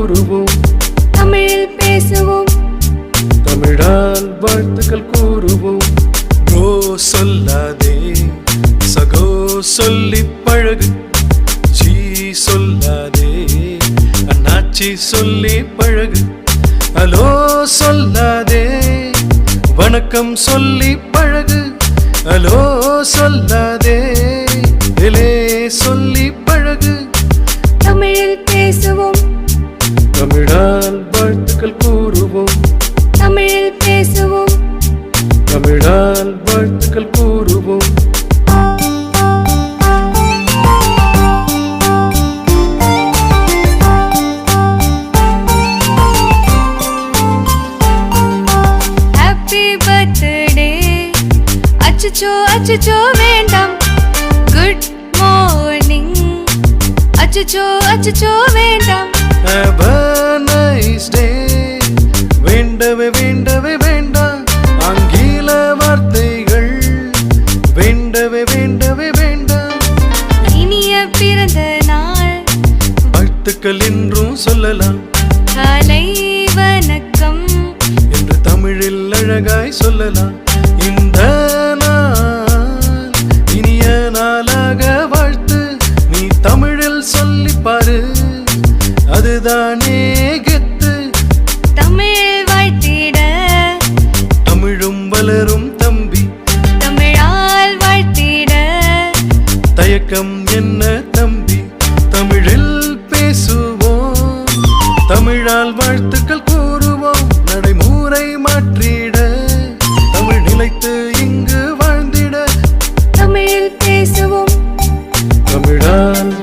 கூறுவோம், தமிழில் பேசுவோம், தமிழால் வாழ்த்துக்கள் கூறுவோம். கோ சொல்லாதே சகோ சொல்லி பழகு, ஜி சொல்லாதே அண்ணாச்சி சொல்லி பழகு, ஹலோ சொல்லாதே வணக்கம் சொல்லி பழகு, ஹலோ சொல்லாதே எலே சொல்லி பழகு. தமிழில் பேசுவோம், தமிழால் வாழ்த்துக்கள் கூறுவோம், தமிழில் பேசுவோம், தமிழால் வாழ்த்துக்கள் கூறுவோம். ஹாப்பி பர்த்டே அச்சச்சோ அச்சச்சோ வேண்டாம், குட் மார்னிங் அச்சச்சோ அச்சச்சோ வேண்டாம், Have a nice day. வேண்டவே வேண்டவே வேண்டாம் ஆங்கில வார்த்தைகள், வேண்டவே வேண்டவே வேண்டாம். இனிய பிறந்த நாள் வாழ்த்துக்கள் என்றும் சொல்லலாம், காலை வணக்கம் என்று தமிழில் அழகாய் சொல்லலாம். இந்த நாள் இனிய நாளாக வாழ்த்து, நீ தமிழில் சொல்லிப் பாரு, அதுதானே கெத்து. தமிழ் வாழ்த்திட தமிழும் வளரும் தம்பி, தமிழால் வாழ்த்திட தயக்கம் என்ன தம்பி, தமிழில் பேசுவோம், தமிழால் வாழ்த்துக்கள் கூறுவோம். நடைமுறை மாற்றிட தமிழ் நிலைத்து இங்கு வாழ்ந்திட, தமிழில் பேசுவோம், தமிழால்